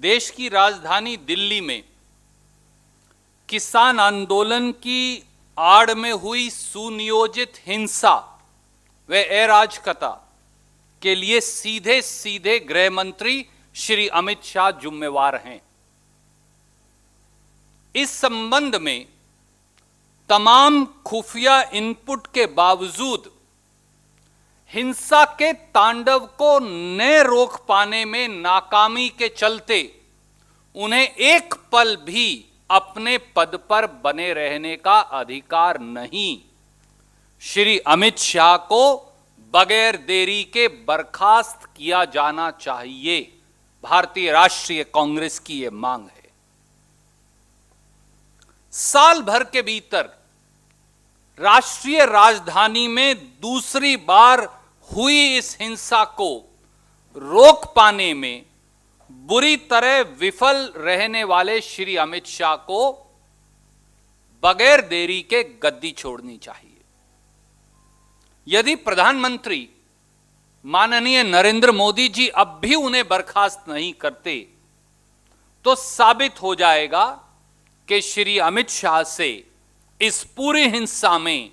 देश की राजधानी दिल्ली में किसान आंदोलन की आड़ में हुई सुनियोजित हिंसा व अराजकता के लिए सीधे सीधे गृह मंत्री श्री अमित शाह जिम्मेवार हैं। इस संबंध में तमाम खुफिया इनपुट के बावजूद हिंसा के तांडव को न रोक पाने में नाकामी के चलते उन्हें एक पल भी अपने पद पर बने रहने का अधिकार नहीं। श्री अमित शाह को बगैर देरी के बर्खास्त किया जाना चाहिए। भारतीय राष्ट्रीय कांग्रेस की यह मांग है। साल भर के भीतर राष्ट्रीय राजधानी में दूसरी बार हुई इस हिंसा को रोक पाने में बुरी तरह विफल रहने वाले श्री अमित शाह को बगैर देरी के गद्दी छोड़नी चाहिए। यदि प्रधानमंत्री माननीय नरेंद्र मोदी जी अब भी उन्हें बर्खास्त नहीं करते तो साबित हो जाएगा कि श्री अमित शाह से इस पूरी हिंसा में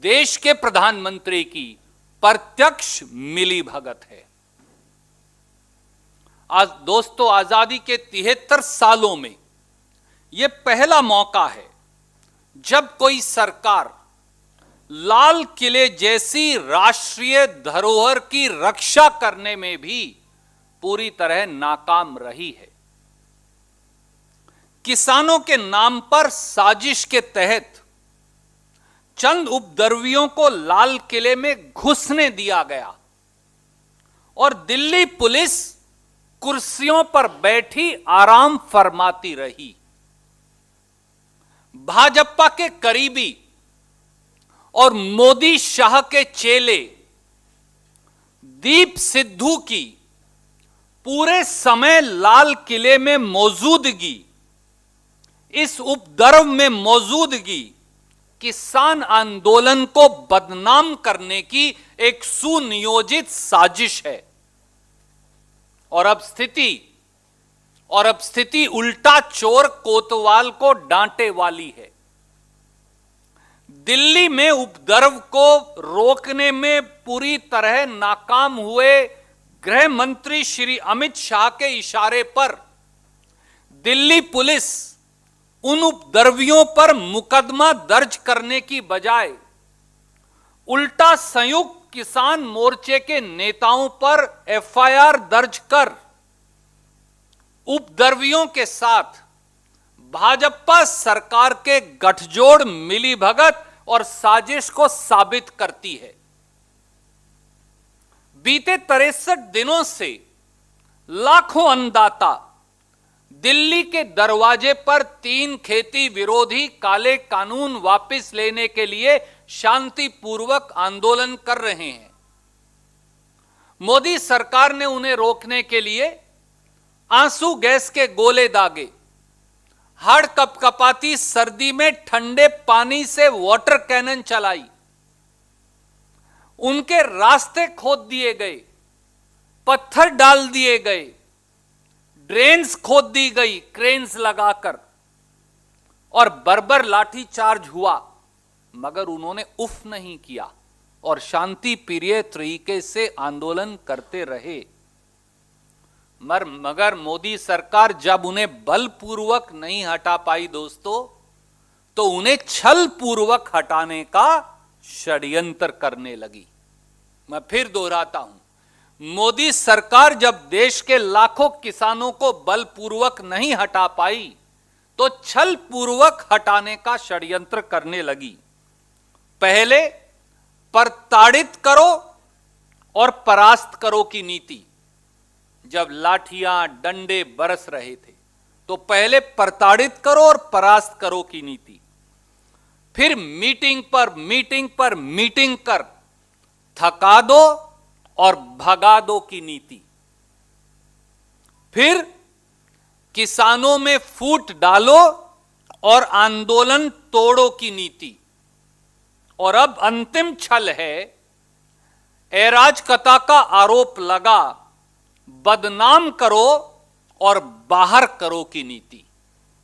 देश के प्रधानमंत्री की प्रत्यक्ष मिलीभगत है। आज दोस्तों, आजादी के 73 सालों में यह पहला मौका है जब कोई सरकार लाल किले जैसी राष्ट्रीय धरोहर की रक्षा करने में भी पूरी तरह नाकाम रही है। किसानों के नाम पर साजिश के तहत चंद उपद्रवियों को लाल किले में घुसने दिया गया और दिल्ली पुलिस कुर्सियों पर बैठी आराम फरमाती रही। भाजपा के करीबी और मोदी शाह के चेले दीप सिद्धू की पूरे समय लाल किले में मौजूदगी, इस उपद्रव में मौजूदगी किसान आंदोलन को बदनाम करने की एक सुनियोजित साजिश है। और अब स्थिति उल्टा चोर कोतवाल को डांटे वाली है। दिल्ली में उपद्रव को रोकने में पूरी तरह नाकाम हुए गृह मंत्री श्री अमित शाह के इशारे पर दिल्ली पुलिस उन उपद्रवियों पर मुकदमा दर्ज करने की बजाय उल्टा संयुक्त किसान मोर्चे के नेताओं पर एफआईआर दर्ज कर उपद्रवियों के साथ भाजपा सरकार के गठजोड़, मिलीभगत और साजिश को साबित करती है। बीते 63 दिनों से लाखों अन्नदाता दिल्ली के दरवाजे पर 3 खेती विरोधी काले कानून वापस लेने के लिए शांतिपूर्वक आंदोलन कर रहे हैं। मोदी सरकार ने उन्हें रोकने के लिए आंसू गैस के गोले दागे, हड़ कपकपाती सर्दी में ठंडे पानी से वाटर कैनन चलाई, उनके रास्ते खोद दिए गए, पत्थर डाल दिए गए, ड्रेन्स खोद दी गई क्रेन्स लगाकर और बर्बर लाठी चार्ज हुआ, मगर उन्होंने उफ नहीं किया और शांति प्रिय तरीके से आंदोलन करते रहे। मगर मोदी सरकार जब उन्हें बलपूर्वक नहीं हटा पाई दोस्तों, तो उन्हें छल पूर्वक हटाने का षड्यंत्र करने लगी। मैं फिर दोहराता हूं, मोदी सरकार जब देश के लाखों किसानों को बलपूर्वक नहीं हटा पाई तो छल पूर्वक हटाने का षड्यंत्र करने लगी। पहले प्रताड़ित करो और परास्त करो की नीति, जब लाठियां डंडे बरस रहे थे तो पहले प्रताड़ित करो और परास्त करो की नीति, फिर मीटिंग पर मीटिंग कर थका दो और भगा दो की नीति, फिर किसानों में फूट डालो और आंदोलन तोड़ो की नीति, और अब अंतिम छल है अराजकता का आरोप लगा, बदनाम करो और बाहर करो की नीति,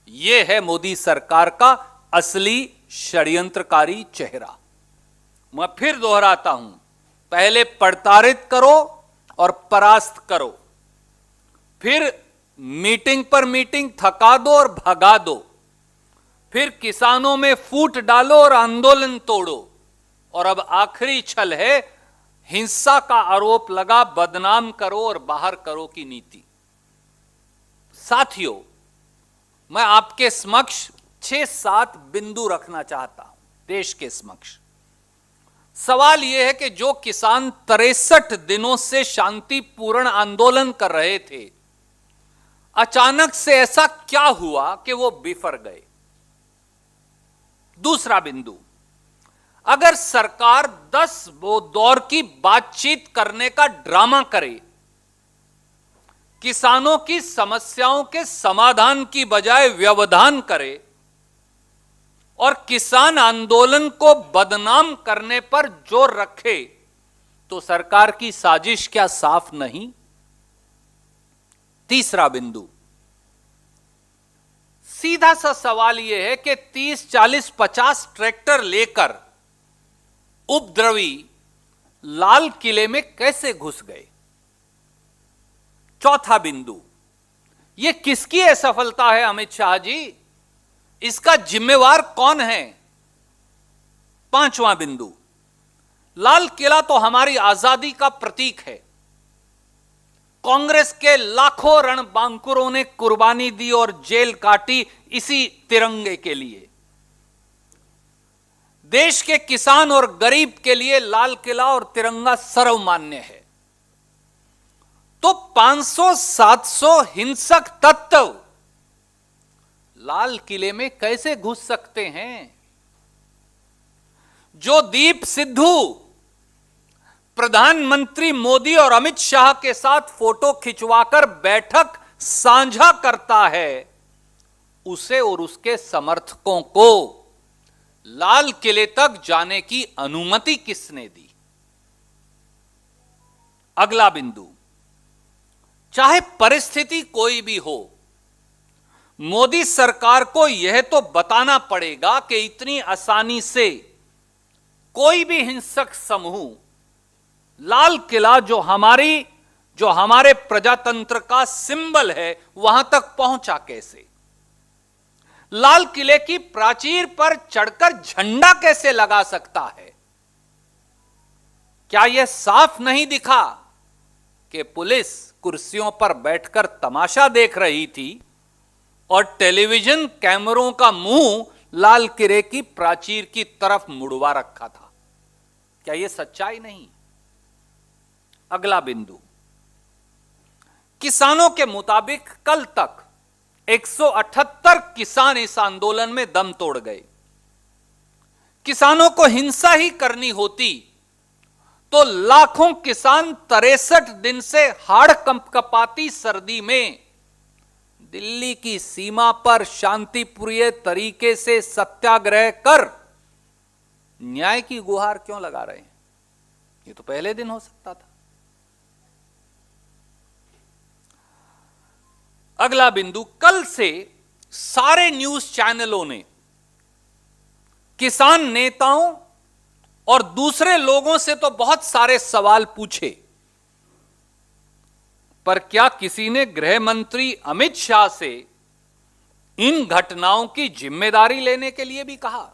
यह है मोदी सरकार का असली षड्यंत्रकारी चेहरा। मैं फिर दोहराता हूं, पहले प्रताड़ित करो और परास्त करो, फिर मीटिंग पर मीटिंग थका दो और भगा दो, फिर किसानों में फूट डालो और आंदोलन तोड़ो, और अब आखिरी छल है हिंसा का आरोप लगा बदनाम करो और बाहर करो की नीति। साथियों, मैं आपके समक्ष 6-7 बिंदु रखना चाहता हूं देश के समक्ष। सवाल यह है कि जो किसान 63 दिनों से शांतिपूर्ण आंदोलन कर रहे थे, अचानक से ऐसा क्या हुआ कि वो बिफर गए? दूसरा बिंदु, अगर सरकार 10 दौर की बातचीत करने का ड्रामा करे, किसानों की समस्याओं के समाधान की बजाय व्यवधान करे और किसान आंदोलन को बदनाम करने पर जोर रखे, तो सरकार की साजिश क्या साफ नहीं? तीसरा बिंदु, सीधा सा सवाल यह है कि 30, 40, 50 ट्रैक्टर लेकर उपद्रवी लाल किले में कैसे घुस गए? चौथा बिंदु, यह किसकी असफलता है अमित शाह जी? इसका जिम्मेवार कौन है? पांचवां बिंदु, लाल किला तो हमारी आजादी का प्रतीक है। कांग्रेस के लाखों रणबांकुरों ने कुर्बानी दी और जेल काटी इसी तिरंगे के लिए। देश के किसान और गरीब के लिए लाल किला और तिरंगा सर्वमान्य है। तो 500-700 हिंसक तत्व लाल किले में कैसे घुस सकते हैं? जो दीप सिद्धू प्रधानमंत्री मोदी और अमित शाह के साथ फोटो खिंचवाकर बैठक साझा करता है, उसे और उसके समर्थकों को लाल किले तक जाने की अनुमति किसने दी? अगला बिंदु, चाहे परिस्थिति कोई भी हो, मोदी सरकार को यह तो बताना पड़ेगा कि इतनी आसानी से कोई भी हिंसक समूह लाल किला जो हमारे प्रजातंत्र का सिंबल है, वहां तक पहुंचा कैसे? लाल किले की प्राचीर पर चढ़कर झंडा कैसे लगा सकता है? क्या यह साफ नहीं दिखा कि पुलिस कुर्सियों पर बैठकर तमाशा देख रही थी और टेलीविजन कैमरों का मुंह लाल किले की प्राचीर की तरफ मुड़वा रखा था? क्या यह सच्चाई नहीं? अगला बिंदु, किसानों के मुताबिक कल तक 178 किसान इस आंदोलन में दम तोड़ गए। किसानों को हिंसा ही करनी होती तो लाखों किसान 63 दिन से हाड़ कंपकपाती सर्दी में दिल्ली की सीमा पर शांतिप्रिय तरीके से सत्याग्रह कर न्याय की गुहार क्यों लगा रहे हैं? ये तो पहले दिन हो सकता था। अगला बिंदु, कल से सारे न्यूज चैनलों ने किसान नेताओं और दूसरे लोगों से तो बहुत सारे सवाल पूछे, पर क्या किसी ने गृह मंत्री अमित शाह से इन घटनाओं की जिम्मेदारी लेने के लिए भी कहा?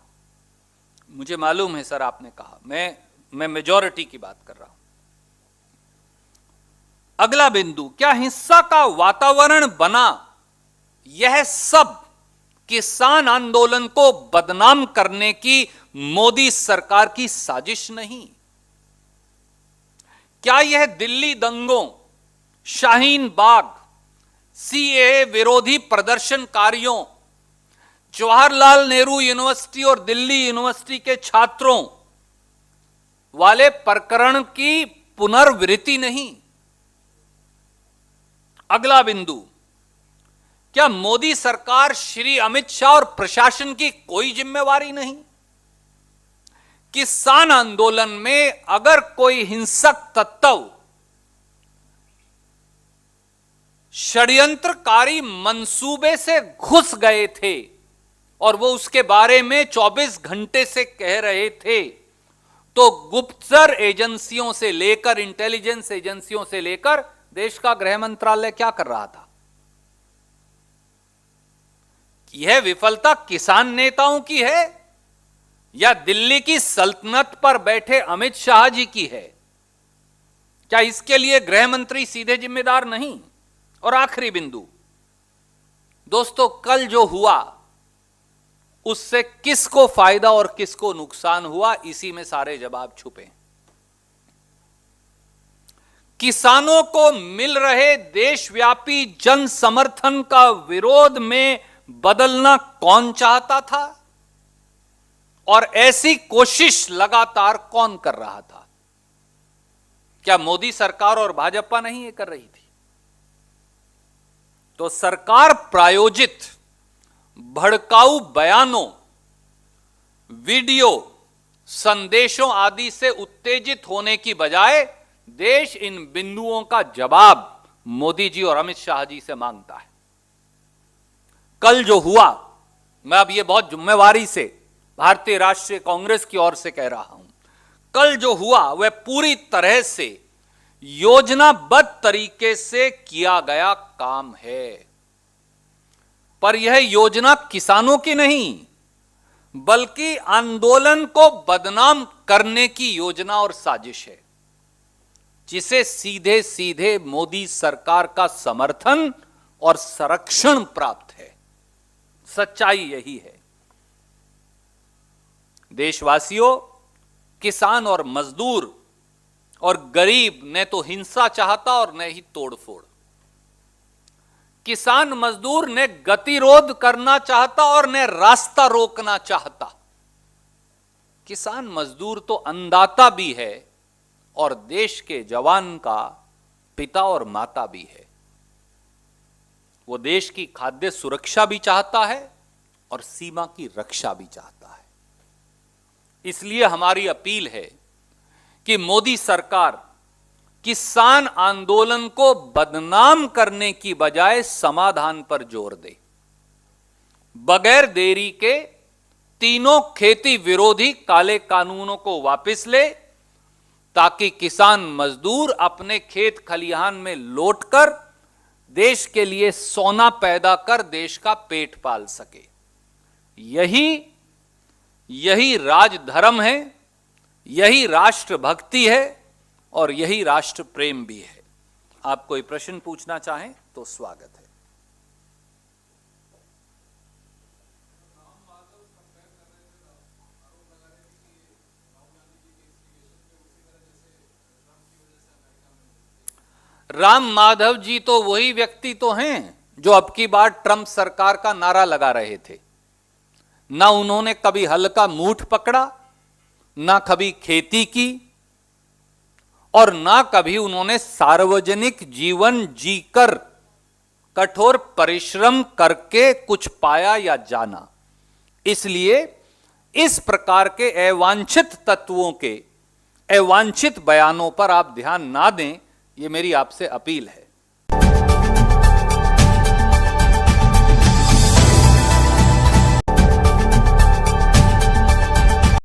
मुझे मालूम है सर, आपने कहा। मैं मेजॉरिटी की बात कर रहा हूं। अगला बिंदु, क्या हिंसा का वातावरण बना यह सब किसान आंदोलन को बदनाम करने की मोदी सरकार की साजिश नहीं? क्या यह दिल्ली दंगों, शाहीन बाग, सीएए विरोधी प्रदर्शनकारियों, जवाहरलाल नेहरू यूनिवर्सिटी और दिल्ली यूनिवर्सिटी के छात्रों वाले प्रकरण की पुनर्वृत्ति नहीं? अगला बिंदु, क्या मोदी सरकार, श्री अमित शाह और प्रशासन की कोई जिम्मेवारी नहीं? किसान आंदोलन में अगर कोई हिंसक तत्व षड्यंत्रकारी मंसूबे से घुस गए थे और वो उसके बारे में 24 घंटे से कह रहे थे, तो गुप्तचर एजेंसियों से लेकर, इंटेलिजेंस एजेंसियों से लेकर देश का गृह मंत्रालय क्या कर रहा था? यह विफलता किसान नेताओं की है या दिल्ली की सल्तनत पर बैठे अमित शाह जी की है? क्या इसके लिए गृह मंत्री सीधे जिम्मेदार नहीं? और आखिरी बिंदु दोस्तों, कल जो हुआ उससे किसको फायदा और किसको नुकसान हुआ, इसी में सारे जवाब छुपे। किसानों को मिल रहे देशव्यापी जन समर्थन का विरोध में बदलना कौन चाहता था और ऐसी कोशिश लगातार कौन कर रहा था? क्या मोदी सरकार और भाजपा नहीं ये कर रही थी? तो सरकार प्रायोजित भड़काऊ बयानों, वीडियो, संदेशों आदि से उत्तेजित होने की बजाय देश इन बिंदुओं का जवाब मोदी जी और अमित शाह जी से मांगता है। कल जो हुआ, मैं अब ये बहुत जिम्मेवारी से भारतीय राष्ट्रीय कांग्रेस की ओर से कह रहा हूं, कल जो हुआ वह पूरी तरह से योजनाबद्ध तरीके से किया गया काम है। पर यह योजना किसानों की नहीं, बल्कि आंदोलन को बदनाम करने की योजना और साजिश है, जिसे सीधे सीधे मोदी सरकार का समर्थन और संरक्षण प्राप्त है। सच्चाई यही है। देशवासियों, किसान और मजदूर और गरीब ने तो हिंसा चाहता और न ही तोड़फोड़। किसान मजदूर ने गतिरोध करना चाहता और न रास्ता रोकना चाहता। किसान मजदूर तो अन्नदाता भी है और देश के जवान का पिता और माता भी है। वो देश की खाद्य सुरक्षा भी चाहता है और सीमा की रक्षा भी चाहता है। इसलिए हमारी अपील है कि मोदी सरकार किसान आंदोलन को बदनाम करने की बजाय समाधान पर जोर दे। बगैर देरी के तीनों खेती विरोधी काले कानूनों को वापस ले, ताकि किसान मजदूर अपने खेत खलिहान में लौटकर देश के लिए सोना पैदा कर देश का पेट पाल सके। यही राजधर्म है, यही राष्ट्रभक्ति है और यही राष्ट्र प्रेम भी है। आप कोई प्रश्न पूछना चाहें तो स्वागत है। राम माधव जी तो वही व्यक्ति तो हैं जो अब की बार ट्रंप सरकार का नारा लगा रहे थे। ना उन्होंने कभी हल का मूठ पकड़ा, ना कभी खेती की, और ना कभी उन्होंने सार्वजनिक जीवन जीकर कठोर परिश्रम करके कुछ पाया या जाना। इसलिए इस प्रकार के अवांछित तत्वों के अवांछित बयानों पर आप ध्यान ना दें, ये मेरी आपसे अपील है।